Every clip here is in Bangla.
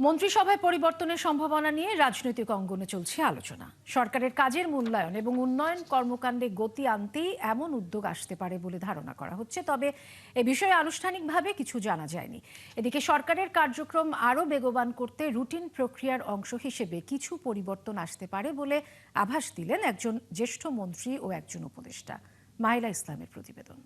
মন্ত্রিসভায় পরিবর্তনের সম্ভাবনা নিয়ে রাজনৈতিক অঙ্গনে চলছে আলোচনা। সরকারের কাজের মূল্যায়ন এবং উন্নয়ন কর্মকাণ্ডে গতি আনতেই এমন উদ্যোগ আসতে পারে বলে ধারণা করা হচ্ছে, তবে এ বিষয়ে আনুষ্ঠানিকভাবে কিছু জানা যায়নি। এদিকে সরকারের কার্যক্রম আরও বেগবান করতে রুটিন প্রক্রিয়ার অংশ হিসেবে কিছু পরিবর্তন আসতে পারে বলে আভাস দিলেন একজন জ্যেষ্ঠ মন্ত্রী ও একজন উপদেষ্টা। মাহিলা ইসলামের প্রতিবেদন।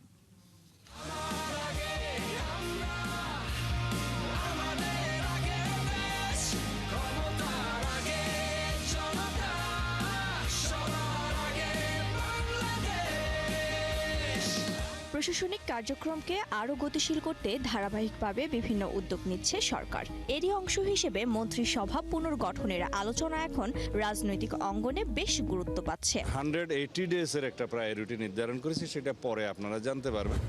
প্রশাসনিক কার্যক্রমকে আরও গতিশীল করতে ধারাবাহিকভাবে বিভিন্ন উদ্যোগ নিচ্ছে সরকার। এরই অংশ হিসেবে মন্ত্রিসভা পুনর্গঠনের আলোচনা এখন রাজনৈতিক অঙ্গনে বেশ গুরুত্ব পাচ্ছে। 180 ডেজের একটা প্রায়োরিটি নির্ধারণ করেছি, সেটা পরে আপনারা জানতে পারবেন।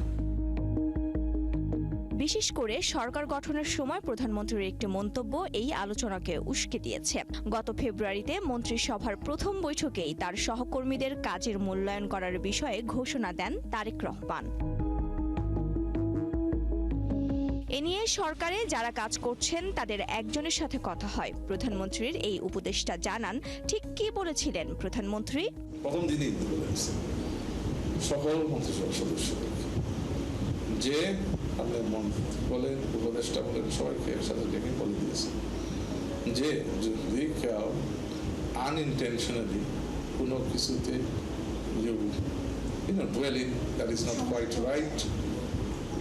বিশেষ করে সরকার গঠনের সময় প্রধানমন্ত্রীর একটি মন্তব্য এই আলোচনাকে উস্কে দিয়েছে। গত ফেব্রুয়ারিতে মন্ত্রিসভার প্রথম বৈঠকেই তার সহকর্মীদের কাজের মূল্যায়ন করার বিষয়ে ঘোষণা দেন তারেক রহমান। এ নিয়ে সরকারে যারা কাজ করছেন তাদের একজনের সাথে কথা হয়। প্রধানমন্ত্রীর এই উপদেষ্টা জানান ঠিক কি বলেছিলেন প্রধানমন্ত্রী। প্রথম দিনই সকল মন্ত্রিসভার সদস্যদের যে আপনি বলেন, উপদেষ্টা বলেন, সবাইকে সাথে ডেকে বলে দিয়েছে যে যদি কেউ আনইনটেনশনালি কোনো কিছুতে dwelling that is not quite right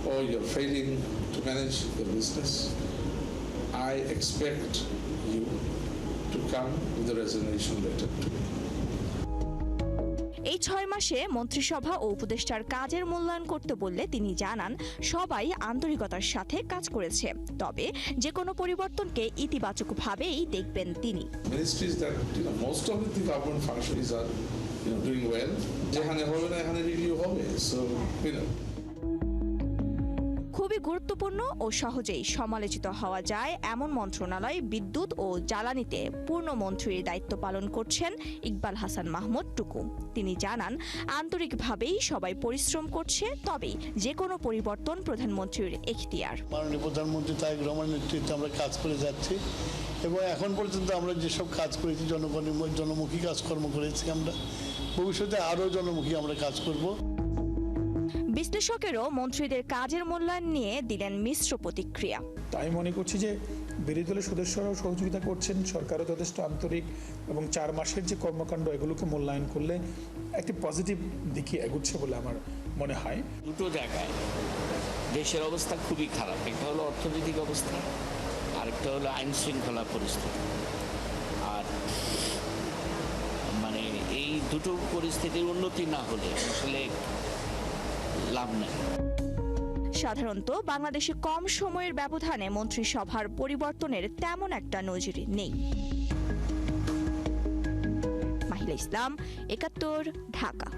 or you're failing to manage the business, I expect you to come with a resignation letter to me. এই 6 মাসে মন্ত্রিসভা ও উপদেষ্টার কাজের মূল্যায়ন করতে বললে তিনি জানান সবাই আন্তরিকতার সাথে কাজ করেছে, তবে যে কোনো পরিবর্তনকে ইতিবাচকভাবেই দেখবেন তিনি। Ministries that most of the government functions are doing well, যেখানে হবে না এখানে রিভিউ হবে, so খুবই গুরুত্বপূর্ণ ও সহজেই সমালোচিত হওয়া যায় এমন মন্ত্রণালয় বিদ্যুৎ ও জ্বালানিতে পূর্ণ মন্ত্রীর দায়িত্ব পালন করছেন ইকবাল হাসান মাহমুদ টুকু। তিনি জানান আন্তরিকভাবেই সবাই পরিশ্রম করছে, তবে যে কোনো পরিবর্তন প্রধানমন্ত্রীর এখতিয়ার। মাননীয় প্রধানমন্ত্রী তারেক রহমানের নেতৃত্বে আমরা কাজ করে যাচ্ছি এবং এখন পর্যন্ত আমরা যেসব কাজ করেছি জনমুখী কাজকর্ম করেছি, আমরা ভবিষ্যতে আরও জনমুখী আমরা কাজ করব। বিশ্লেষকেরও মন্ত্রীদের কাজের মূল্যায়ন নিয়ে দিলেন মিশ্র প্রতিক্রিয়া। তাই মনে করছি যে বিরোধী দলের সদস্যরাও সহযোগিতা করছেন, সরকারও যথেষ্ট আন্তরিক এবং 4 মাসের যে কর্মকাণ্ড এগুলোকে মূল্যায়ন করলে একটি পজিটিভ দিকে এগুচ্ছে বলে আমার মনে হয়। দুটো জায়গায় দেশের অবস্থা খুবই খারাপ, একটা হলো অর্থনৈতিক অবস্থা, আরেকটা হলো আইন শৃঙ্খলা পরিস্থিতি। আর মানে এই দুটো পরিস্থিতির উন্নতি না হলে আসলে লাভ নেই। সাধারণত বাংলাদেশে কম সময়ের ব্যবধানে মন্ত্রিসভার পরিবর্তনের তেমন একটা নজির নেই। মাহিলা ইসলাম, ৭১, ঢাকা।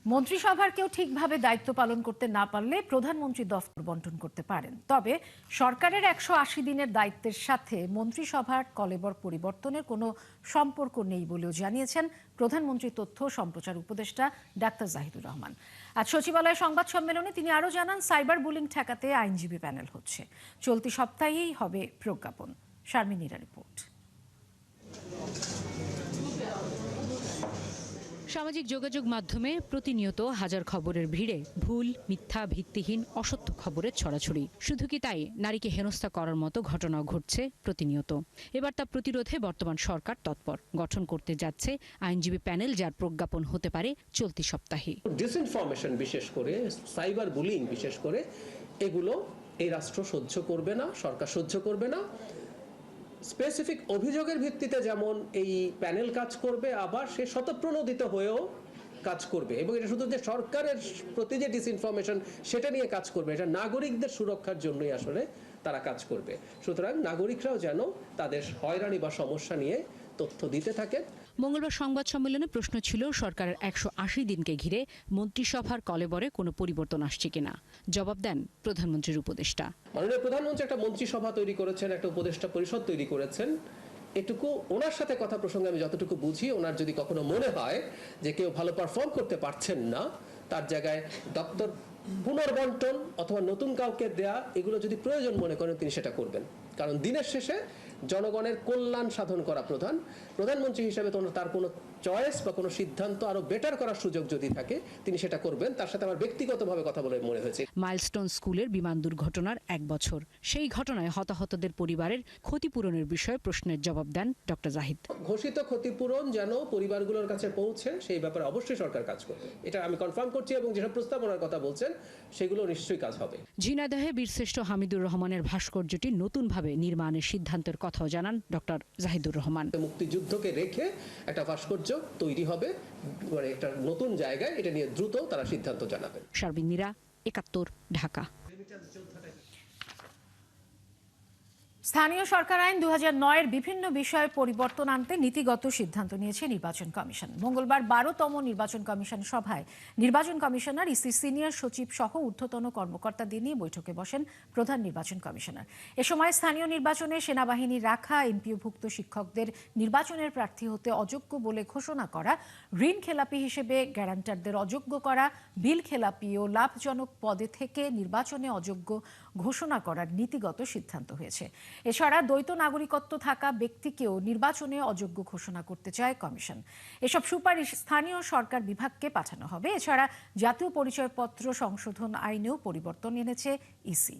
মন্ত্রিসভার কেউ ঠিকভাবে দায়িত্ব পালন করতে না পারলে প্রধানমন্ত্রী দফতর বন্টন করতে পারেন, তবে সরকারের 180 দিনের দায়িত্বের সাথে মন্ত্রিসভার কলেবর পরিবর্তনের কোনো সম্পর্ক নেই বলেও জানিয়েছেন প্রধানমন্ত্রী তথ্য ও সম্প্রচার উপদেষ্টা ডাক্তার জাহিদুর রহমান। আজ সচিবালয়ে সংবাদ সম্মেলনে তিনি আরও জানান সাইবার বুলিং ঠেকাতে আইনজীবী প্যানেল হচ্ছে, চলতি সপ্তাহেই হবে প্রজ্ঞাপন। শারমিনীরা রিপোর্ট। সামাজিক যোগাযোগ মাধ্যমে প্রতিনিয়ত হাজার খবরের ভিড়ে ভুল, মিথ্যা, ভিত্তিহীন, অসত্য খবরের ছড়াছড়ি। শুধু কি তাই, নারীকে হেনস্থা করার মতো ঘটনাও ঘটছে প্রতিনিয়ত। এবার তা প্রতিরোধে বর্তমান সরকার তৎপর। গঠন করতে যাচ্ছে আইনজীবী প্যানেল, যার প্রজ্ঞাপন হতে পারে চলতি সপ্তাহে। ডিসইনফরমেশন বিশেষ করে, সাইবার বুলিং বিশেষ করে, এগুলো এই রাষ্ট্র সহ্য করবে না, সরকার সহ্য করবে না। স্পেসিফিক অভিযোগের ভিত্তিতে যেমন এই প্যানেল কাজ করবে, আবার সে স্বতঃপ্রণোদিত হয়েও কাজ করবে, এবং এটা শুধু যে সরকারের প্রতি যে ডিসইনফরমেশন সেটা নিয়ে কাজ করবে, এটা নাগরিকদের সুরক্ষার জন্যই আসলে তারা কাজ করবে। সুতরাং নাগরিকরাও যেন তাদের হয়রানি বা সমস্যা নিয়ে তথ্য দিতে থাকে। মঙ্গলবার সংবাদ সম্মেলনে প্রশ্ন ছিল সরকারের 180 দিনকে ঘিরে মন্ত্রিসভার কলেবরে কোনো পরিবর্তন আসছে কিনা। জবাব দেন প্রধানমন্ত্রীর উপদেষ্টা। মাননীয় প্রধানমন্ত্রী একটা মন্ত্রিসভা তৈরি করেছেন, একটা উপদেষ্টা পরিষদ তৈরি করেছেন। এটুকু ওনার সাথে কথা প্রসঙ্গে আমি যতটুকু বুঝি, ওনার যদি কখনো মনে হয় যে কেউ ভালো পারফর্ম করতে পারছেন না, তার জায়গায় দপ্তর পুনর্বন্টন অথবা নতুন কাউকে দেয়া এগুলো যদি প্রয়োজন মনে করেন তিনি সেটা করবেন, কারণ দিনের শেষে জনগণের কল্যাণ সাধন করা প্রধানমন্ত্রী হিসেবে তার কোনো চয়েস বা কোনো সিদ্ধান্ত আরো বেটার করার সুযোগ যদি থাকে তিনি সেটা করবেন। তার সাথে আমার ব্যক্তিগতভাবে কথা বলে মনে হয়েছে। মাইলস্টোন স্কুলের বিমান দুর্ঘটনার 1 বছর, সেই ঘটনায় হতাহতদের পরিবারের ক্ষতিপূরণের বিষয়ে প্রশ্নের জবাব দেন ডক্টর জাহিদ। ঘোষিত ক্ষতিপূরণ যেন পরিবারগুলোর কাছে পৌঁছে সেই ব্যাপারে অবশ্যই সরকার কাজ করবে, এটা আমি কনফার্ম করছি, এবং যেসব প্রস্তাবনার কথা বলছেন সেগুলো নিশ্চয়ই কাজ হবে। ঝিনাইদহে বীরশ্রেষ্ঠ হামিদুর রহমানের ভাস্কর্যটি নতুনভাবে নির্মাণের সিদ্ধান্তের কথাও জানান ডক্টর জাহিদুর রহমান। মুক্তিযুদ্ধকে রেখে একটা ভাস্কর্য তৈরি হবে, মানে একটা নতুন জায়গায়, এটা নিয়ে দ্রুত তারা সিদ্ধান্ত জানাবেন। শারবিন মীরা, ৭১, ঢাকা। স্থানীয় সরকার আইন 2009-এর বিভিন্ন বিষয়ে পরিবর্তন আনতে নীতিগত সিদ্ধান্ত নিয়েছে নির্বাচন কমিশন। মঙ্গলবার 12তম নির্বাচন কমিশন সভায় নির্বাচন কমিশনার, ইসি সিনিয়র সচিব সহ ঊর্ধ্বতন কর্মকর্তাদের নিয়ে বৈঠকে বসেন প্রধান নির্বাচন কমিশনার। এ সময় স্থানীয় নির্বাচনে সেনাবাহিনী রাখা এমপিওভুক্ত শিক্ষকদের নির্বাচনের প্রার্থী হতে অযোগ্য বলে ঘোষণা করা, ঋণ খেলাপি হিসেবে গ্যারান্টারদের অযোগ্য করা, বিল খেলাপি ও লাভজনক পদে থেকে নির্বাচনে অযোগ্য ঘোষণা করার নীতিগত সিদ্ধান্ত হয়েছে। এছাড়া দ্বৈত নাগরিকত্ব থাকা ব্যক্তিকেও নির্বাচনে অযোগ্য ঘোষণা করতে চায় কমিশন। এসব সুপারিশ স্থানীয় সরকার বিভাগকে পাঠানো হবে। এছাড়া জাতীয় পরিচয়পত্র সংশোধন আইনেও পরিবর্তন এনেছে ইসি।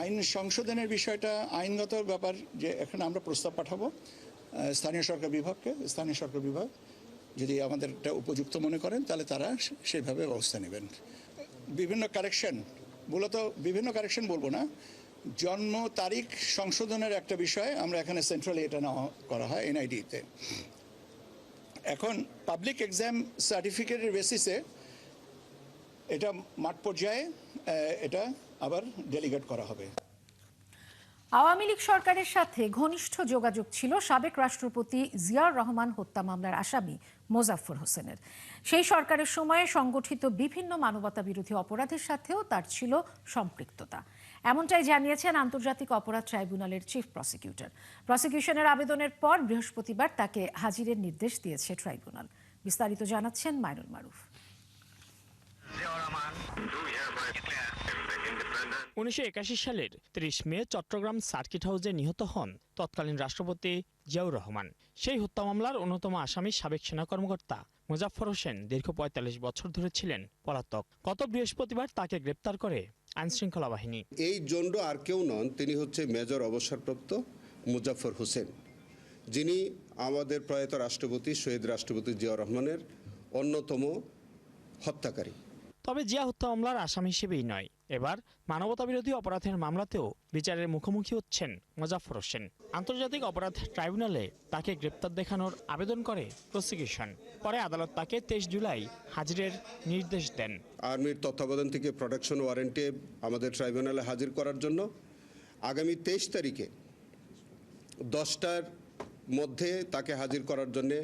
আইন সংশোধনের বিষয়টা আইনগত ব্যাপার, যে এখানে আমরা প্রস্তাব পাঠাবো স্থানীয় সরকার বিভাগকে। স্থানীয় সরকার বিভাগ যদি আমাদের এটা উপযুক্ত মনে করেন তাহলে তারা সেইভাবে ব্যবস্থা নেবেন। বিভিন্ন কারেকশন, মূলত বিভিন্ন কারেকশন বলবো না, জন্ম তারিখ সংশোধনের একটা বিষয় আমরা এখানে সেন্ট্রালি এটা নেওয়া করা হয় এনআইডিতে। এখন পাবলিক এক্সাম সার্টিফিকেটের বেসিসে এটা মাঠ পর্যায়ে এটা আবার ডেলিগেট করা হবে। আওয়ামী লীগ সরকারের সাথে ঘনিষ্ঠ যোগাযোগ ছিল সাবেক রাষ্ট্রপতি জিয়াউর রহমান হত্যা মামলার আসামি মোজাফফর হোসেনের। সেই সরকারের সময়ে সংগঠিত বিভিন্ন মানবতা বিরোধী অপরাধের সাথেও তার ছিল সম্পৃক্ততা, এমনটাই জানিয়েছেন আন্তর্জাতিক অপরাধ ট্রাইব্যুনালের চিফ প্রসিকিউটর। প্রসিকিউশনের আবেদনের পর বৃহস্পতিবার তাকে হাজিরের নির্দেশ দিয়েছে ট্রাইব্যুনাল। বিস্তারিত জানাচ্ছেন মাইনুল মারুফ। 1981 সালের 30 মে চট্টগ্রাম সার্কিট হাউসে নিহত হন তৎকালীন রাষ্ট্রপতি জিয়াউর রহমান। সেই হত্যা মামলার অন্যতম আসামি সাবেক সেনা কর্মকর্তা মোজাফফর হোসেন দীর্ঘ 45 বছর ধরে ছিলেন পলাতক। গত বৃহস্পতিবার তাকে গ্রেপ্তার করে আইনশৃঙ্খলা বাহিনী। এই জন্ড আর কেউ নন, তিনি হচ্ছে মেজর অবসরপ্রাপ্ত মোজাফফর হোসেন, যিনি আমাদের প্রয়াত রাষ্ট্রপতি শহীদ রাষ্ট্রপতি জিয়াউর রহমানের অন্যতম হত্যাকারী। তবে জিয়া হত্যা মামলার আসামি হিসেবেই নয়, এবার মানবতাবিরোধী অপরাধের মামলাতেও বিচারের মুখোমুখি হচ্ছেন মোজাফফর হোসেন। আন্তর্জাতিক অপরাধ ট্রাইব্যুনালে তাকে গ্রেপ্তার দেখানোর আবেদন করে প্রসিকিউশন। পরে আদালত তাকে 23 জুলাই হাজিরের নির্দেশ দেন। আর্মির তত্ত্বাবধান থেকে প্রোটেকশন ওয়ারেন্টে আমাদের ট্রাইব্যুনালে হাজির করার জন্য আগামী 23 তারিখে 10টার মধ্যে তাকে হাজির করার জন্যে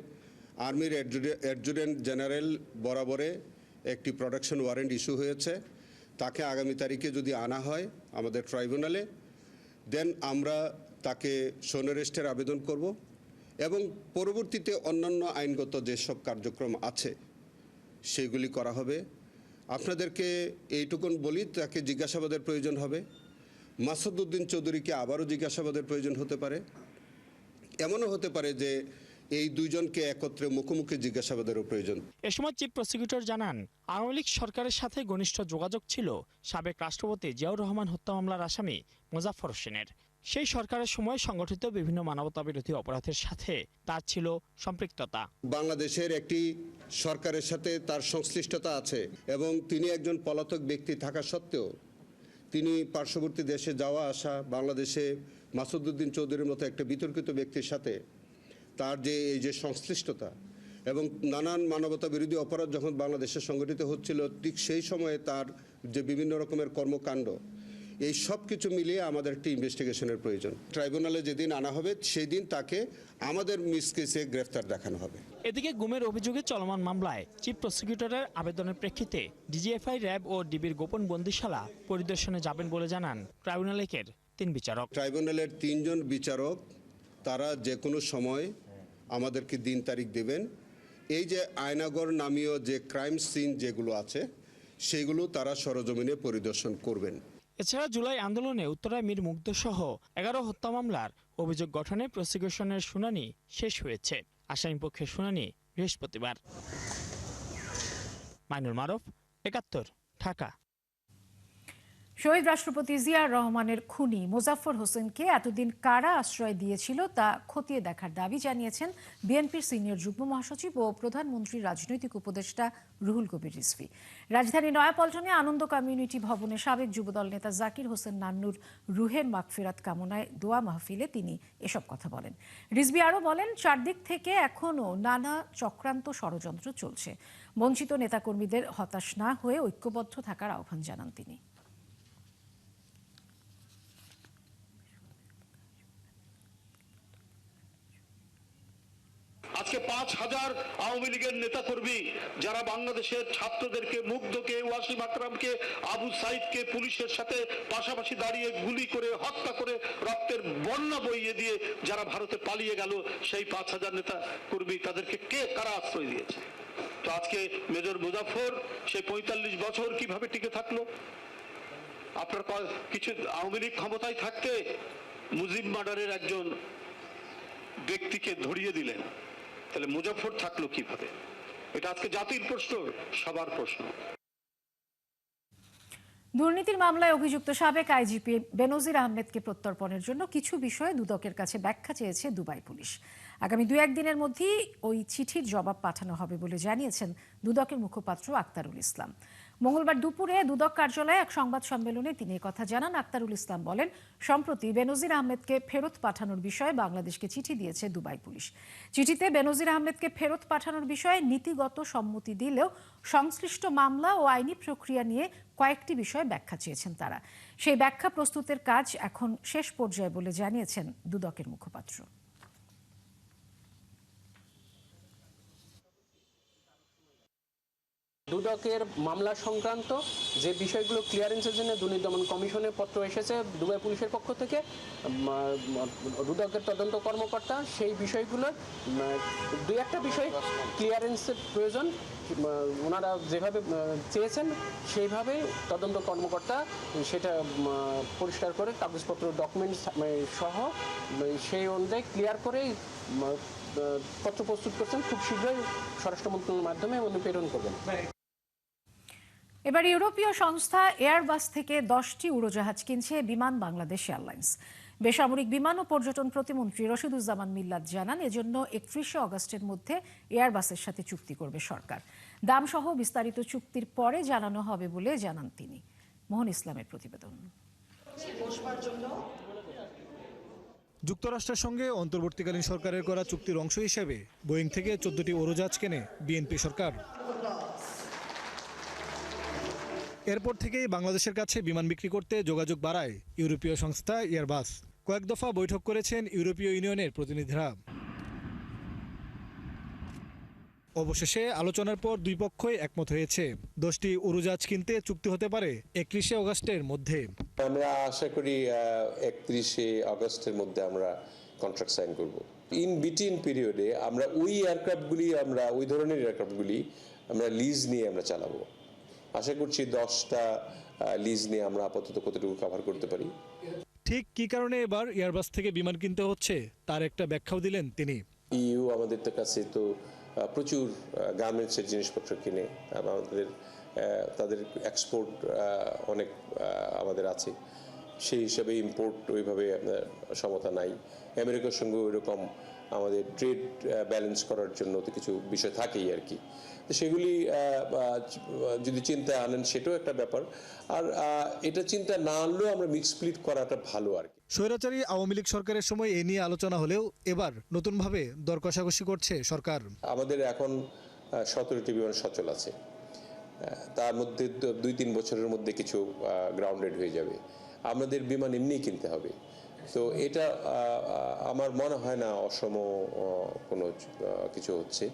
আর্মির অ্যাডজুটেন্ট জেনারেল বরাবরে একটি প্রোটেকশন ওয়ারেন্ট ইস্যু হয়েছে। তাকে আগামী তারিখে যদি আনা হয় আমাদের ট্রাইব্যুনালে, দেন আমরা তাকে শোন অ্যারেস্টের আবেদন করব এবং পরবর্তীতে অন্যান্য আইনগত যেসব কার্যক্রম আছে সেগুলি করা হবে। আপনাদেরকে এইটুকুন বলি, তাকে জিজ্ঞাসাবাদের প্রয়োজন হবে। মাসুদ উদ্দিন চৌধুরীকে আবারও জিজ্ঞাসাবাদের প্রয়োজন হতে পারে। এমনও হতে পারে যে এই দুইজনকে একত্রে মুখোমুখি জিজ্ঞাসাবাদেরও প্রয়োজন। এ সময় চিফ প্রসিকিউটর জানান, আওয়ামী লীগ সরকারের সাথে ঘনিষ্ঠ যোগাযোগ ছিল সাবেক রাষ্ট্রপতি জিয়াউর রহমান হত্যা মামলার আসামি মোজাফফর হোসেনের। সেই সরকারের সময় সংগঠিত বিভিন্ন মানবতাবিরোধী অপরাধের সাথে তার ছিল সম্পৃক্ততা। বাংলাদেশের একটি সরকারের সাথে তার সংশ্লিষ্টতা আছে এবং তিনি একজন পলাতক ব্যক্তি থাকা সত্ত্বেও তিনি পার্শ্ববর্তী দেশে যাওয়া আসা, বাংলাদেশে মাসুদ উদ্দিন চৌধুরীর মতো একটা বিতর্কিত ব্যক্তির সাথে তার যে এই যে সংশ্লিষ্টতা এবং নানান মানবতা বিরোধী অপরাধ যখন বাংলাদেশে সংগঠিত হচ্ছিল, ঠিক সেই সময়ে তার যে বিভিন্ন রকমের কর্মকাণ্ড, এই সব কিছু মিলিয়ে আমাদের একটি ইনভেস্টিগেশনের প্রয়োজন। ট্রাইব্যুনালে যেদিন আনা হবে সেই দিন তাকে আমাদের মিস কেসে গ্রেফতার দেখানো হবে। এদিকে গুমের অভিযোগে চলমান মামলায় চিফ প্রসিকিউটরের আবেদনের প্রেক্ষিতে ডিজিএফআই, র্যাব ও ডিবির গোপন বন্দিশালা পরিদর্শনে যাবেন বলে জানান ট্রাইব্যুনালের 3 বিচারক। ট্রাইব্যুনালের 3 জন বিচারক তারা যে কোনো সময় আমাদেরকে দিন তারিখ দেবেন। এই যে আয়নাগর নামীয় যে ক্রাইম সিন যেগুলো আছে সেগুলো তারা সরজমিনে পরিদর্শন করবেন। এছাড়া জুলাই আন্দোলনে উত্তরায় মীর মুগ্ধ সহ 11 হত্যা মামলার অভিযোগ গঠনে প্রসিকিউশনের শুনানি শেষ হয়েছে। আসামিপক্ষের শুনানি বৃহস্পতিবার। মাইনুল মারুফ, ৭১, ঢাকা। শহীদ রাষ্ট্রপতি জিয়াউর রহমানের খুনি মোজাফফর হোসেনকে এতদিন কারা আশ্রয় দিয়েছিল তা খতিয়ে দেখার দাবি জানিয়েছেন বিএনপির সিনিয়র যুগ্ম মহাসচিব ও প্রধানমন্ত্রীর রাজনৈতিক উপদেষ্টা রুহুল কবির রিজভী। রাজধানী নয়াপল্টনে আনন্দ কমিউনিটি ভবনে সাবেক যুবদল নেতা জাকির হোসেন নান্নুর রুহের মাগফিরাত কামনায় দোয়া মাহফিলে তিনি এসব কথা বলেন। রিজভী আরও বলেন, চারদিক থেকে এখনও নানা চক্রান্ত ষড়যন্ত্র চলছে। বঞ্চিত নেতাকর্মীদের হতাশ না হয়ে ঐক্যবদ্ধ থাকার আহ্বান জানান তিনি। আজকে ৫,০০০ আওয়ামী লীগের নেতাকর্মী যারা বাংলাদেশের ছাত্রদেরকে, মুগ্ধকে, ওয়াসিম আকরামকে, আবু সাইদকে পুলিশের সাথে পাশাপাশি দাঁড়িয়ে গুলি করে হত্যা করে রক্তের বন্যা বইয়ে দিয়ে যারা ভারতে পালিয়ে গেল, সেই ৫,০০০ নেতাকর্মী তাদেরকে কারা আশ্রয় দিয়েছে? তো আজকে মেজর মুজাফফর সেই ৪৫ বছর কিভাবে টিকে থাকলো? আপনার কিছু আওয়ামী লীগ ক্ষমতায় থাকতে মুজিব মার্ডারের একজন ব্যক্তিকে ধরিয়ে দিলেন, তাহলে মুজাফফর থাকলো কিভাবে? এটা আজকে জাতির প্রশ্ন, সবার প্রশ্ন। দুর্নীতির মামলায় অভিযুক্ত সাবেক আইজিপি বেনজির আহমেদকে প্রত্যর্পণের জন্য কিছু বিষয়ে দুদকের কাছে ব্যাখ্যা চেয়েছে দুবাই পুলিশ। আগামী ২-১ দিনের মধ্যেই ওই চিঠির জবাব পাঠানো হবে বলে জানিয়েছেন দুদকের মুখপাত্র আক্তারুল ইসলাম। মঙ্গলবার দুপুরে দুদক কার্যালয়ে এক সংবাদ সম্মেলনে তিনি কথা জানান। আক্তারুল ইসলাম বলেন, সম্প্রতি বেনজির আহমেদকে ফেরত পাঠানোর বিষয়ে বাংলাদেশকে চিঠি দিয়েছে দুবাই পুলিশ। চিঠিতে বেনজির আহমেদকে ফেরত পাঠানোর বিষয়ে নীতিগত সম্মতি দিলেও সংশ্লিষ্ট মামলা ও আইনি প্রক্রিয়া নিয়ে কয়েকটি বিষয়ে ব্যাখ্যা চেয়েছেন তারা। সেই ব্যাখ্যা প্রস্তুতের কাজ এখন শেষ পর্যায়ে বলে জানিয়েছেন দুদকের মুখপাত্র। দুদকের মামলা সংক্রান্ত যে বিষয়গুলো ক্লিয়ারেন্সের জন্য দুর্নীতি দমন কমিশনের পত্র এসেছে দুবাই পুলিশের পক্ষ থেকে, দুদকের তদন্ত কর্মকর্তা সেই বিষয়গুলোর ২-১টা বিষয় ক্লিয়ারেন্সের প্রয়োজন। ওনারা যেভাবে চেয়েছেন সেইভাবেই তদন্ত কর্মকর্তা সেটা পরিষ্কার করে কাগজপত্র ডকুমেন্টস সহ সেই অনুযায়ী ক্লিয়ার করেই পত্র প্রস্তুত করছেন। খুব শীঘ্রই স্বরাষ্ট্র মন্ত্রণালয়ের মাধ্যমে উনি প্রেরণ করবেন। এবার ইউরোপীয় সংস্থা এয়ারবাস থেকে 10টি উড়োজাহাজ কিনছে বিমান বাংলাদেশ এয়ারলাইন্স। বেসামরিক বিমান ও পর্যটন প্রতিমন্ত্রী রশিদুজ্জামান মিল্লাত জানান, এজন্য 31শে অগস্টের মধ্যে এয়ারবাসের সাথে চুক্তি করবে সরকার। দাম সহ বিস্তারিত চুক্তির পরে জানানো হবে বলে জানান তিনি। মোহন ইসলামের প্রতিবেদন। যুক্তরাষ্ট্রের সঙ্গে অন্তর্বর্তীকালীন সরকারের করা চুক্তির অংশ হিসেবে বোয়িং থেকে 14টি উড়োজাহাজ কেনে বিএনপি সরকার। এরপর থেকেই বাংলাদেশের কাছে বিমান বিক্রি করতে যোগাযোগ বাড়ায় ইউরোপীয় সংস্থা এয়ারবাস। কয়েক দফা বৈঠক করেছেন ইউরোপীয় ইউনিয়নের প্রতিনিধিরা। অবশেষে আলোচনার পর দুই পক্ষই একমত হয়েছে 10টি উড়োজাহাজ কিনতে চুক্তি হতে পারে 31শে অগস্টের মধ্যে। আমরা আশা করি 31শে অগস্টের মধ্যে আমরা কন্ট্রাক্ট সাইন করব। ইন বিটুইন পিরিয়ডে আমরা ওই ধরনের এয়ারক্রাফটগুলি আমরা লিজ নিয়ে আমরা চালাবো। আশা করছি 10টা লিজ নিয়ে আমরা আপাতত কতটুকু কভার করতে পারি। ঠিক কি কারণে এবার এয়ারবাস থেকে বিমান কিনতে হচ্ছে তার একটা ব্যাখ্যাও দিলেন তিনি। ইউ আমাদের কাছে তো প্রচুর গার্মেন্টসের জিনিসপত্র কিনে, তাদের এক্সপোর্ট অনেক আমাদের আছে, সেই হিসাবে ইম্পোর্ট ওইভাবে সমতা নাই। আমেরিকার সঙ্গে ওইরকম আমাদের ট্রেড ব্যালেন্স করার জন্য তো কিছু বিষয় থাকেই আর কি। তো সেগুলি যদি চিন্তা আনেন সেটাও একটা ব্যাপার, আর এটা চিন্তা না আনলেও আমরা মিক্স ফ্লিট করাটা ভালো আর কি। স্বৈরাচারী আওয়ামী লীগ সরকারের সময় এ নিয়ে আলোচনা হলেও এবার নতুনভাবে দর কষাকষি করছে সরকার। আমাদের এখন 17টি বিমান সচল আছে, তার মধ্যে 2-3 বছরের মধ্যে কিছু গ্রাউন্ডেড হয়ে যাবে। আমাদের বিমান এমনিই কিনতে হবে। তো এটা আমার মনে হয় না অসম কোনো কিছু হচ্ছে।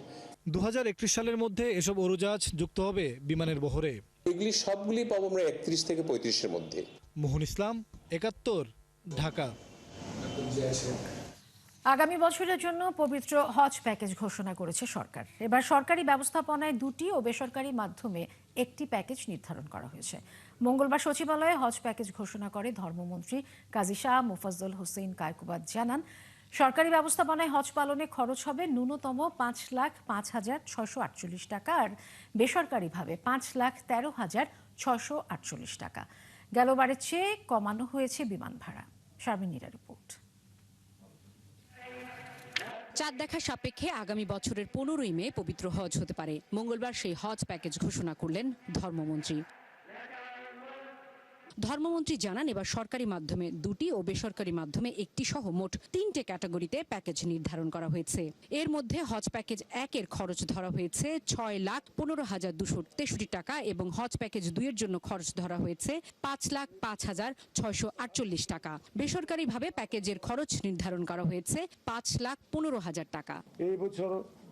2031 সালের মধ্যে এসব উড়োজাহাজ যুক্ত হবে বিমানের বহরে। এগুলি সবগুলি পাবো আমরা 31 থেকে 35-এর মধ্যে। মোহন ইসলাম, 71, ঢাকা। আগামী বছরের জন্য পবিত্র হজ প্যাকেজ ঘোষণা করেছে সরকার। এবার সরকারি ব্যবস্থাপনায় 2টি ও বেসরকারি মাধ্যমে 1টি প্যাকেজ নির্ধারণ করা হয়েছে। মঙ্গলবার সচিবালয়ে হজ প্যাকেজ ঘোষণা করে ধর্মমন্ত্রী কাজী শাহ মোফাজ্জল হোসেন কায়কুবাদ জানান, সরকারি ব্যবস্থাপনায় হজ পালনে খরচ হবে ন্যূনতম 5,05,648 টাকা আর বেসরকারিভাবে 5,13,648 টাকা। গেলবারের চেয়ে কমানো হয়েছে বিমান ভাড়া। শারমিনীরা রিপোর্ট। চাঁদ দেখা সাপেক্ষে আগামী বছরের 15ই মে পবিত্র হজ হতে পারে। মঙ্গলবার সেই হজ প্যাকেজ ঘোষণা করলেন ধর্মমন্ত্রী। ধর্মমন্ত্রী জানান, এবার সরকারি মাধ্যমে 2টি ও বেসরকারি মাধ্যমে 1টি সহ মোট 3টে ক্যাটাগরিতে প্যাকেজ নির্ধারণ করা হয়েছে। এর মধ্যে হজ প্যাকেজ 1-এর খরচ ধরা হয়েছে 6,15,263 টাকা এবং হজ প্যাকেজ 2-এর জন্য খরচ ধরা হয়েছে 5,05,648 টাকা। বেসরকারিভাবে প্যাকেজের খরচ নির্ধারণ করা হয়েছে 5,15,000 টাকা। এই বছর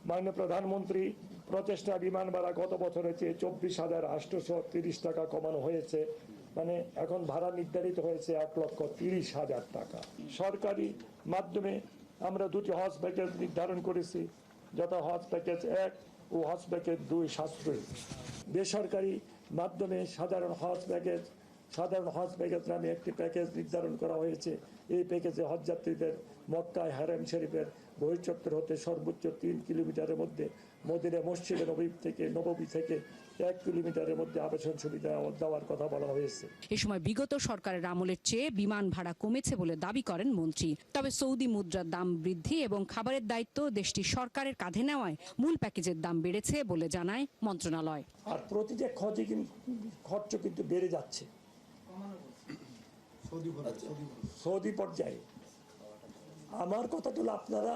মাননীয় প্রধানমন্ত্রী প্রচেষ্টা বিমান ভাড়া গত বছরের চেয়ে 24,830 টাকা কমানো হয়েছে, মানে এখন ভাড়া নির্ধারিত হয়েছে 1,30,000 টাকা। সরকারি মাধ্যমে আমরা 2টি হজ প্যাকেজ নির্ধারণ করেছি, যথা হজ প্যাকেজ 1 ও হজ প্যাকেজ 2 সাশ্রয়ী। বেসরকারি মাধ্যমে সাধারণ হজ প্যাকেজ নামে একটি প্যাকেজ নির্ধারণ করা হয়েছে। এই প্যাকেজে হজযাত্রীদের মক্কায় হারাম শরীফের বহির্চত্বর হতে সর্বোচ্চ 3 কিলোমিটারের মধ্যে, মদিনা মসজিদে নববী থেকে 1 কিলোমিটারের মধ্যে আবাসন সুবিধা দেওয়ার কথা বলা হয়েছে। এ সময় বিগত সরকারের আমলের চেয়ে বিমান ভাড়া কমেছে বলে দাবি করেন মন্ত্রী। তবে সৌদি মুদ্রার দাম বৃদ্ধি এবং খাবারের দায়িত্ব দেশটির সরকারের কাঁধে নেওয়ায় মূল প্যাকেজের দাম বেড়েছে বলে জানায় মন্ত্রণালয়। আর প্রতিটা খরচ কিন্তু বেড়ে যাচ্ছে সৌদি পর্যায়ে। আমার কথা হলো, আপনারা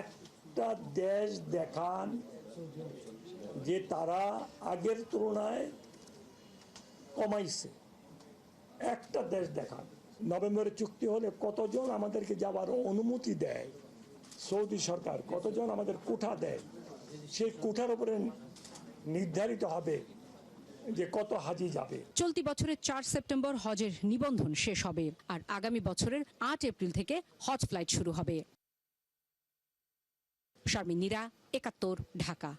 একটা দেশ দেখান যে তারা আগের তুলনায় কমাইছে। একটা দেশ দেখান। নভেম্বরে চুক্তি হলে কতজন আমাদেরকে যাওয়ার অনুমতি দেয় সৌদি সরকার, কতজন আমাদের কোঠা দেয়, সেই কোঠার উপরে নির্ধারিত হবে যে কত হাজি যাবে। চলতি বছরের 4 সেপ্টেম্বর হজের নিবন্ধন শেষ হবে আর আগামী বছরের 8 এপ্রিল থেকে হজ ফ্লাইট শুরু হবে। শারমিনীরা, 71, ঢাকা।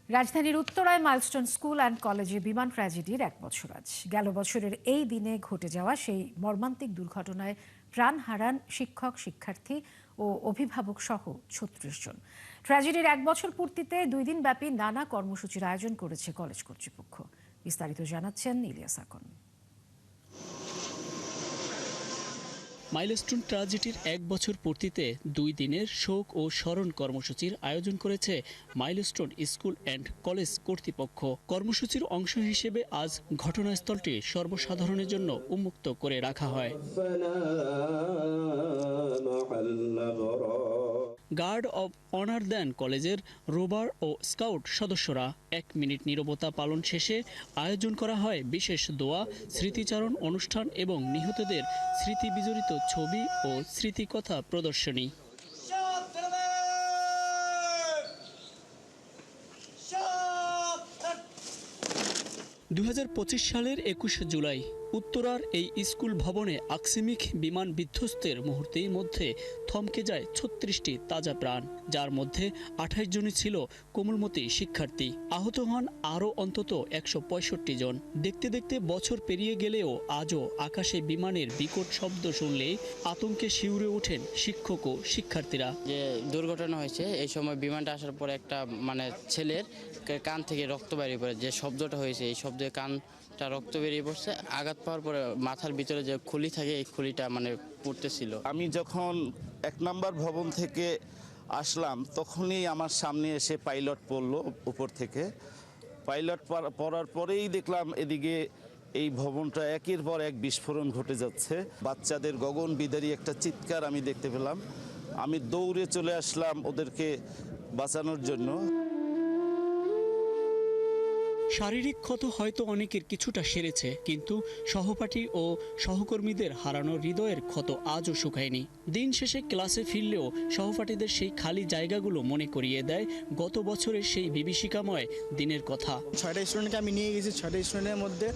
রাজধানীর উত্তরায় মাইলস্টোন স্কুল অ্যান্ড কলেজে বিমান ট্র্যাজেডির 1 বছর আজ। গেল বছরের এই দিনে ঘটে যাওয়া সেই মর্মান্তিক দুর্ঘটনায় প্রাণ হারান শিক্ষক, শিক্ষার্থী ও অভিভাবক সহ 36 জন। ট্র্যাজেডির 1 বছর পূর্তিতে 2 দিন ব্যাপী নানা কর্মসূচির আয়োজন করেছে কলেজ কর্তৃপক্ষ। বিস্তারিত জানাচ্ছেন ইলিয়াস আকন। মাইলস্টোন ট্র্যাজেডির 1 বছর পূর্তিতে 2 দিনের শোক ও স্মরণ কর্মসূচির আয়োজন করেছে মাইলস্টোন স্কুল অ্যান্ড কলেজ কর্তৃপক্ষ। কর্মসূচির অংশ হিসেবে আজ ঘটনাস্থলটি সর্বসাধারণের জন্য উন্মুক্ত করে রাখা হয়। গার্ড অব অনার দেন কলেজের রোভার ও স্কাউট সদস্যরা। 1 মিনিট নীরবতা পালন শেষে আয়োজন করা হয় বিশেষ দোয়া, স্মৃতিচারণ অনুষ্ঠান এবং নিহতদের স্মৃতি বিজড়িত ছবি ও স্মৃতিকথা প্রদর্শনী। 2025 সালের 21 জুলাই উত্তরার এই স্কুল ভবনে আকস্মিক বিমান বিধ্বস্তের মুহূর্তের মধ্যে থমকে যায় 36টি তাজা প্রাণ, যার মধ্যে 28 জনই ছিল কোমলমতি শিক্ষার্থী। আহত হন আরও অন্তত 165 জন। দেখতে দেখতে বছর পেরিয়ে গেলেও আজও আকাশে বিমানের বিকট শব্দ শুনলে আতঙ্কে শিউরে ওঠেন শিক্ষক ও শিক্ষার্থীরা। যে দুর্ঘটনা হয়েছে এই সময় বিমানটা আসার পরে একটা ছেলের কান থেকে রক্ত বেরিয়ে পড়ে, যে শব্দটা হয়েছে এই শব্দে কানটা রক্ত বেরিয়ে পড়ছে। আঘাত পাওয়ার পরে মাথার ভিতরে যে খুলি থাকে এই খুলিটা পড়তেছিল। আমি যখন 1 নম্বর ভবন থেকে আসলাম তখনই আমার সামনে এসে পাইলট পড়লো উপর থেকে। পাইলট পড়ার পরেই দেখলাম এদিকে এই ভবনটা একের পর এক বিস্ফোরণ ঘটে যাচ্ছে। বাচ্চাদের গগন বিদারী একটা চিৎকার আমি দেখতে পেলাম। আমি দৌড়ে চলে আসলাম ওদেরকে বাঁচানোর জন্য। শারীরিক ক্ষত হয়তো অনেকের কিছুটা সেরেছে, কিন্তু সহপাঠী ও সহকর্মীদের হারানো হৃদয়ের ক্ষত আজও শুকায়নি। দিন শেষে ক্লাসে ফিরলেও সহপাঠীদের সেই খালি জায়গাগুলো মনে করিয়ে দেয় গত বছরের সেই বিভীষিকাময় দিনের কথা। 6টা স্টুডেন্টকে আমি নিয়ে গেছি। 6টা স্টুডেন্টের মধ্যে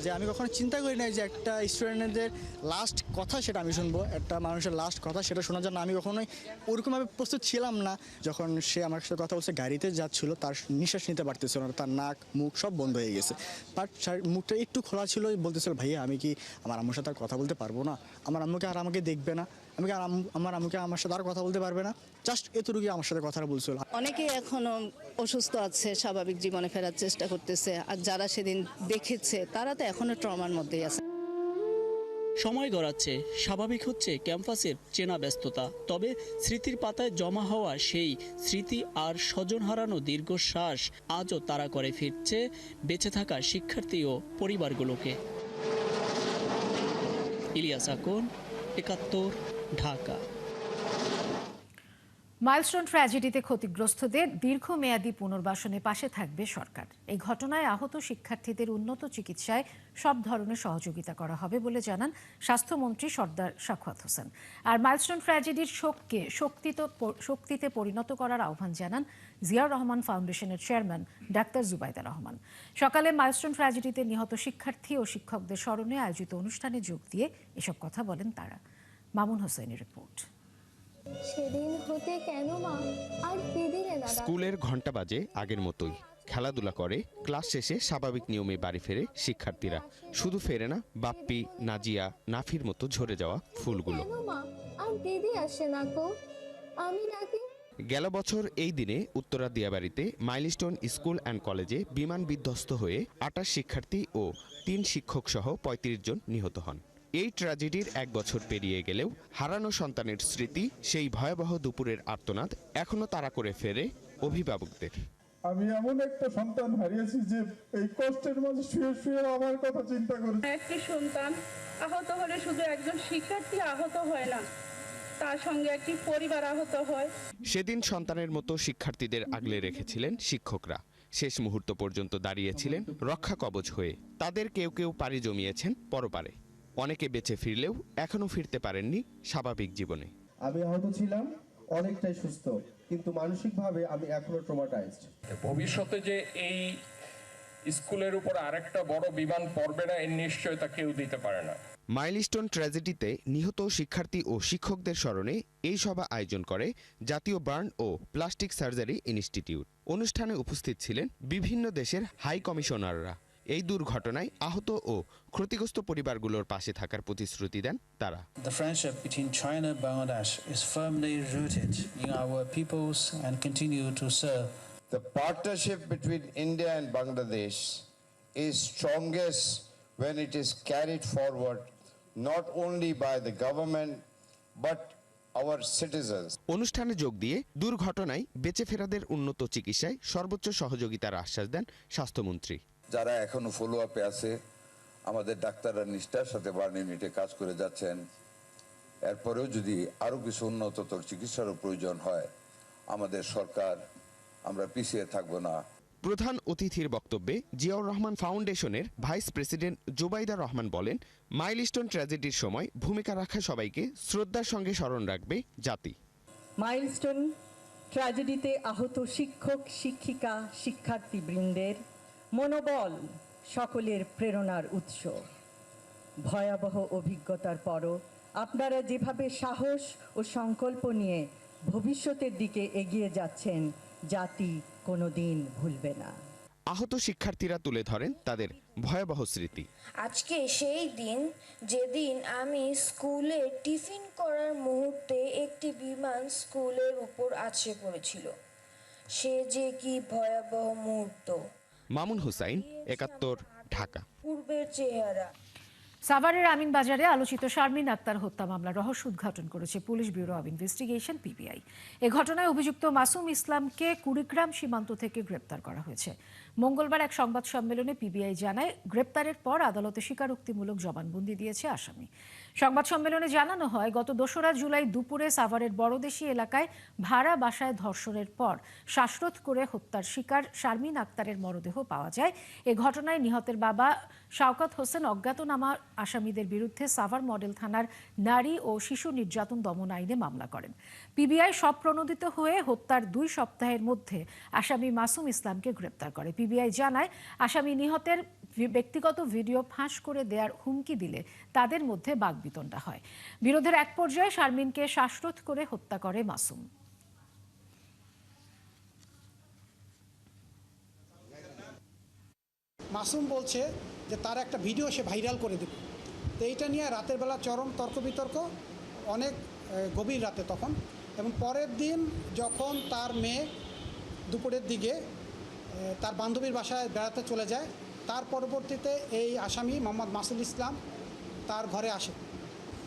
যে আমি কখনো চিন্তা করি নাই যে একটা স্টুডেন্টদের লাস্ট কথা সেটা আমি শুনবো, একটা মানুষের লাস্ট কথা সেটা শোনার জন্য আমি কখনোই ওরকমভাবে প্রস্তুত ছিলাম না। যখন সে আমার সাথে কথা বলছে, গাড়িতে যাচ্ছিল, তার নিঃশ্বাস নিতে পারতেছিল না, তার নাক মুখ সব বন্ধ হয়ে গেছে, বাট মুখটা একটু খোলা ছিল। বলতেছিল, ভাইয়া আমি কি আমার আম্মুর সাথে আর কথা বলতে পারবো না, আমার আম্মুকে আর আমাকে দেখবে না, আমার আম্মুকে আমার সাথে আর কথা বলতে পারবে না, জাস্ট এতটুকুই আমার সাথে কথা বলছিল। অনেকেই এখনো অসুস্থ আছে, স্বাভাবিক জীবনে ফেরার চেষ্টা করতেছে, আর যারা সেদিন দেখেছে তারা তো এখনো ট্রমার মধ্যেই আছে। সময় গড়াচ্ছে, স্বাভাবিক হচ্ছে ক্যাম্পাসের চেনা ব্যস্ততা, তবে স্মৃতির পাতায় জমা হওয়া সেই স্মৃতি আর স্বজন হারানো দীর্ঘশ্বাস আজও তাড়া করে ফিরছে বেঁচে থাকা শিক্ষার্থী ও পরিবারগুলোকে। ইলিয়াস আকন, ৭১, ঢাকা। মাইলস্টোন ট্র্যাজেডিতে ক্ষতিগ্রস্তদের দীর্ঘমেয়াদী পুনর্বাসনে পাশে থাকবে সরকার। এই ঘটনায় আহত শিক্ষার্থীদের উন্নত চিকিৎসায় সব ধরনের সহযোগিতা করা হবে বলে জানান স্বাস্থ্যমন্ত্রী সর্দার সাখাওয়াত হোসেন। আর মাইলস্টোন ট্র্যাজেডির শোককে শক্তিতে পরিণত করার আহ্বান জানান জিয়াউর রহমান ফাউন্ডেশনের চেয়ারম্যান ডাক্তার জুবাইদা রহমান। সকালে মাইলস্টোন ট্র্যাজেডিতে নিহত শিক্ষার্থী ও শিক্ষকদের স্মরণে আয়োজিত অনুষ্ঠানে যোগ দিয়ে এসব কথা বলেন তারা। মামুন হোসেনের রিপোর্ট। সেদিন হতে কেন মা আর দিদিরে না? স্কুলের ঘন্টা বাজে আগের মতোই, খেলাধুলা করে, ক্লাস শেষে স্বাভাবিক নিয়মে বাড়ি ফেরে শিক্ষার্থীরা। শুধু ফেরে না বাপ্পি, নাজিয়া, নাফির মতো ঝরে যাওয়া ফুলগুলো। মা আর দিদি আসে না কো, আমি নাকি? গেল বছর এই দিনে উত্তরা দিয়াবাড়িতে মাইলস্টোন স্কুল অ্যান্ড কলেজে বিমান বিধ্বস্ত হয়ে ২৮ শিক্ষার্থী ও ৩ শিক্ষক সহ ৩৫ জন নিহত হন। এই ট্র্যাজেডির ১ বছর পেরিয়ে গেলেও হারানো সন্তানের স্মৃতি, সেই ভয়াবহ দুপুরের আর্তনাদ এখনো তাড়া করে ফেরে অভিভাবকদের। আমি এমন একটা সন্তান হারিয়েছি যে এই কষ্টের মাঝে শুয়ে শুয়ে আমার কথা চিন্তা করে। একটি সন্তান আহত হলে শুধু একজন শিক্ষার্থী আহত হয় না, তার সঙ্গে একটি পরিবার আহত হয়। সেদিন সন্তানের মতো শিক্ষার্থীদের আগলে রেখেছিলেন শিক্ষকরা। শেষ মুহূর্ত পর্যন্ত দাঁড়িয়েছিলেন রক্ষা কবচ হয়ে। তাদের কেউ কেউ পাড়ি জমিয়েছেন পরপারে। অনেকে বেঁচে ফিরলেও এখনো ফিরতে পারেননি স্বাভাবিক জীবনে। আমি আহত ছিলাম, অনেকটাই সুস্থ, কিন্তু মানসিকভাবে আমি এখনো ট্রমাটাইজড। ভবিষ্যতে যে এই স্কুলের উপর আরেকটা বড় বিমান পড়বে না, এর নিশ্চয়তা কেউ দিতে পারে না। মাইলস্টোন ট্র্যাজেডিতে নিহত শিক্ষার্থী ও শিক্ষকদের স্মরণে এই সভা আয়োজন করে জাতীয় বার্ন ও প্লাস্টিক সার্জারি ইনস্টিটিউট। অনুষ্ঠানে উপস্থিত ছিলেন বিভিন্ন দেশের হাই কমিশনাররা। এই দুর্ঘটনায় আহত ও ক্ষতিগ্রস্ত পরিবারগুলোর পাশে থাকার প্রতিশ্রুতি দেন তারা। The friendship between China and Bangladesh is firmly rooted in our peoples and continue to serve. The partnership between India and Bangladesh is strongest when it is carried forward not only by the government but our citizens. অনুষ্ঠানে যোগ দিয়ে দুর্ঘটনায় বেঁচে ফেরাদের উন্নত চিকিৎসায় সর্বোচ্চ সহযোগিতার আশ্বাস দেন স্বাস্থ্যমন্ত্রী। যারা এখনো ফলো আপে আছে, আমাদের ডাক্তাররা নিষ্ঠার সাথে বার্ন ইউনিটে কাজ করে যাচ্ছেন। এরপরেও যদি আরও কিছু উন্নততর চিকিৎসারও প্রয়োজন হয়, আমাদের সরকার, আমরা পিছিয়ে থাকবো না। প্রধান অতিথির বক্তব্যে জিয়াউর রহমান ফাউন্ডেশনের ভাইস প্রেসিডেন্ট জুবাইদা রহমান বলেন, মাইলস্টোন ট্র্যাজেডির সময় ভূমিকা রাখা সবাইকে শ্রদ্ধার সঙ্গে স্মরণ রাখবে জাতি। মাইলস্টোন ট্র্যাজেডিতে আহত শিক্ষক, শিক্ষিকা, শিক্ষার্থীবৃন্দের মনোবল সকলের প্রেরণার উৎস। ভয়াবহ অভিজ্ঞতার পরও আপনারা যেভাবে সাহস ও সংকল্প নিয়ে ভবিষ্যতের দিকে এগিয়ে যাচ্ছেন, জাতি কোনোদিন ভুলবে না। আহত শিক্ষার্থীরা তুলে ধরেন তাদের ভয়াবহ স্মৃতি। আজকে সেই দিন যেদিন আমি স্কুলে টিফিন করার মুহূর্তে একটি বিমান স্কুলের উপর আছড়ে পড়েছিল। সে যে কি ভয়াবহ মুহূর্ত। মামুন হুসাইন, ৭১, ঢাকা। পূর্বের চেহারা। সাভারের আমিনবাজারে আলোচিত শারমিন আক্তার হত্যা মামলার রহস্য উদ্ঘাটন করেছে police bureau of investigation PBI. এ ঘটনায় অভিযুক্ত মাসুম ইসলামকে কুড়িগ্রাম সীমান্ত থেকে গ্রেপ্তার করা হয়েছে। মঙ্গলবার এক সংবাদ সম্মেলনে পিবিআই জানায়, গ্রেপ্তারের পর আদালতে স্বীকারোক্তিমূলক জবানবন্দি দিয়েছে আসামি। সংবাদ সম্মেলনে জানানো হয়, গত ২রা জুলাই দুপুরে সাভারের বড়দেশি এলাকায় ভাড়া বাসায় ধর্ষণের পর শ্বাসরোধ করে হত্যার শিকার শারমিন আক্তারের মরদেহ পাওয়া যায়। এ ঘটনায় নিহতের বাবা শাওকত হোসেন অজ্ঞাতনামা আসামিদের বিরুদ্ধে সাভার মডেল থানার নারী ও শিশু নির্যাতন দমন আইনে মামলা করেন। পিবিআই স্বপ্রণোদিত হয়ে হত্যার ২ সপ্তাহের মধ্যে আসামি মাসুম ইসলামকে গ্রেপ্তার করে। পিবিআই জানায়, আসামি নিহতের ব্যক্তিগত ভিডিও ফাঁস করে দেওয়ার হুমকি দিলে তাদের মধ্যে বাকবিতণ্ডা হয়। বিরোধের এক পর্যায়ে শারমিনকে শ্বাসরোধ করে হত্যা করে মাসুম। মাসুম বলছে যে তার একটা ভিডিও সে ভাইরাল করে দেবে। তো এইটা নিয়ে রাতের বেলা চরম তর্ক বিতর্ক, অনেক গভীর রাতে তখন। এবং পরের দিন যখন তার মেয়ে দুপুরের দিকে তার বান্ধবীর বাসায় বেড়াতে চলে যায়, তার পরবর্তীতে এই আসামি মোহাম্মদ মাসুল ইসলাম তার ঘরে আসে।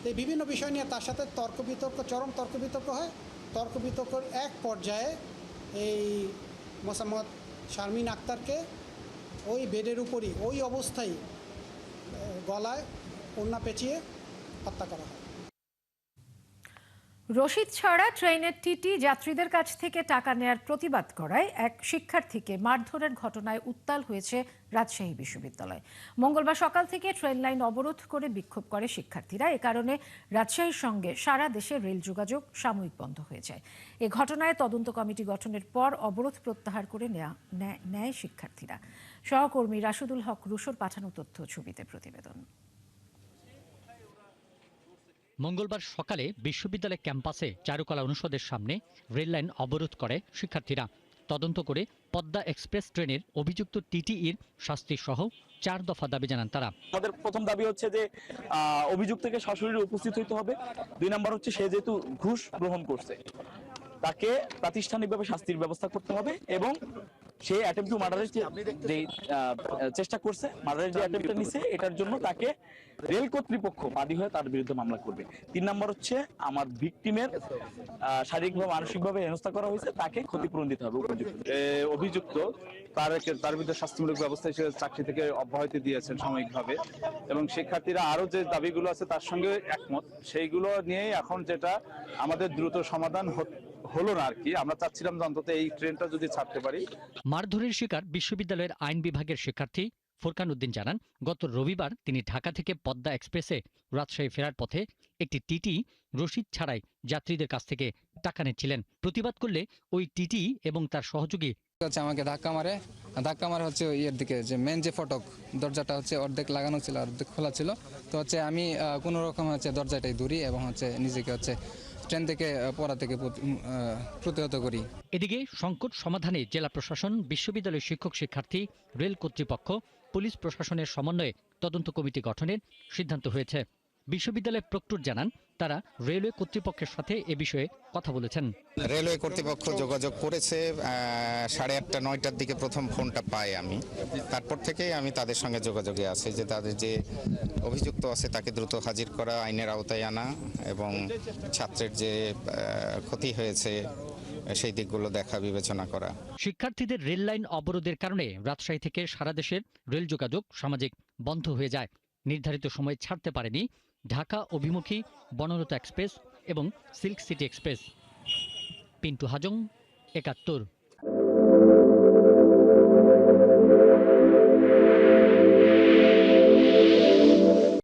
এই বিভিন্ন বিষয় নিয়ে তার সাথে তর্ক বিতর্ক, চরম তর্ক বিতর্ক হয়। তর্ক বিতর্কের এক পর্যায়ে এই মোসাম্মদ শারমিন আক্তারকে ওই বেডের উপরই ওই অবস্থায় গলায় ওড়না পেঁচিয়ে হত্যা করা হয়। রশিদ ছাড়া ট্রেনের টিটি যাত্রীদের কাছ থেকে টাকা নেয়ার প্রতিবাদ করায় এক শিক্ষার্থীকে মারধরের ঘটনায় উত্তাল হয়েছে রাজশাহী বিশ্ববিদ্যালয়। মঙ্গলবার সকাল থেকে ট্রেন লাইন অবরোধ করে বিক্ষোভ করে শিক্ষার্থীরা। এ কারণে রাজশাহীর সঙ্গে সারা দেশে রেল যোগাযোগ সাময়িক বন্ধ হয়ে যায়। এ ঘটনায় তদন্ত কমিটি গঠনের পর অবরোধ প্রত্যাহার করে নেয় শিক্ষার্থীরা। সহকর্মী রাশিদুল হক রুশোর পাঠানো তথ্য ছবিতে প্রতিবেদন। মঙ্গলবার সকালে বিশ্ববিদ্যালয় ক্যাম্পাসে চারুকলা অনুষদের সামনে রেল লাইন অবরোধ করে শিক্ষার্থীরা। তদন্ত করে পদ্মা এক্সপ্রেস ট্রেনের অভিযুক্ত টিটিইর শাস্তি সহ 4 দফা দাবি জানান তারা। আমাদের প্রথম দাবি হচ্ছে যে অভিযুক্তকে সশরীরে উপস্থিত হইতে হবে। 2 নম্বর হচ্ছে সে যেহেতু ঘুষ গ্রহণ করছে তাকে প্রাতিষ্ঠানিকভাবে শাস্তির ব্যবস্থা করতে হবে এবং সে অ্যাটেম্প টু মার্ডারের যে চেষ্টা করছে, মার্ডারের যে অ্যাটেম্পটা নিছে, এটার জন্য তাকে রেল কর্তৃপক্ষ বাদী হয়ে তার বিরুদ্ধে মামলা করবে। 3 নম্বর হচ্ছে আমার ভিকটিমের শারীরিকভাবে মানসিকভাবে হেনস্থা করা হয়েছে, তাকে ক্ষতিপূরণ দিতে হবে। অভিযুক্ত তার বিরুদ্ধে শাস্তিমূলক ব্যবস্থা হিসেবে চাকরি থেকে অব্যাহতি দিয়েছেন সাময়িকভাবে এবং শিক্ষার্থীরা আরো যে দাবিগুলো আছে তার সঙ্গে একমত। সেইগুলো নিয়েই এখন যেটা আমাদের দ্রুত সমাধান হলো না আর কি। আমরা চাচ্ছিলাম যে অন্তত এই ট্রেনটা যদি ছাড়তে পারি। মারধরের শিকার বিশ্ববিদ্যালয়ের আইন বিভাগের শিক্ষার্থী ফোরকান উদ্দিন জানান, গত রবিবার তিনি ঢাকা থেকে পদ্মা এক্সপ্রেসে রাজশাহী ফেরার পথে একটি টিটি রশিদ ছাড়াই যাত্রীদের কাছ থেকে টাকা নিচ্ছিলেন। প্রতিবাদ করলে ওই টিটি এবং তার সহযোগী আমাকে ধাক্কা মারে হচ্ছে ইয়ের দিকে, যে মেন যে ফটক দরজাটা হচ্ছে অর্ধেক লাগানো ছিল, অর্ধেক খোলা ছিল। তো হচ্ছে আমি কোনো রকম হচ্ছে দরজাটাই ধরি এবং হচ্ছে নিজেকে হচ্ছে ট্রেন থেকে পড়া থেকে প্রতিহত করি। এদিকে সংকট সমাধানে জেলা প্রশাসন, বিশ্ববিদ্যালয় শিক্ষক শিক্ষার্থী, রেল কর্তৃপক্ষ, পুলিশ প্রশাসনের সমন্বয়ে তদন্ত কমিটি গঠনের সিদ্ধান্ত হয়েছে। বিশ্ববিদ্যালয়ের প্রক্টর জানান, তারা রেলওয়ে কর্তৃপক্ষের সাথে এ বিষয়ে কথা বলেছেন। রেলওয়ে কর্তৃপক্ষ যোগাযোগ করেছে 8:30 9টার দিকে প্রথম ফোনটা পাই আমি। তারপর থেকেই আমি তাদের সঙ্গে যোগাযোগে আছি যে তাদের যে অভিযুক্ত আছে তাকে দ্রুত হাজির করা, আইনের আওতায় আনা এবং ছাত্রের যে ক্ষতি হয়েছে সেই দিকগুলো দেখা বিবেচনা করা। শিক্ষার্থীদের রেল লাইন অবরোধের কারণে রাজশাহী থেকে সারা দেশের রেল যোগাযোগ সামাজিক বন্ধ হয়ে যায়। নির্ধারিত সময় ছাড়তে পারেনি ঢাকা অভিমুখী বনলতা এক্সপ্রেস এবং silk city express. Pintu Hajong, ৭১।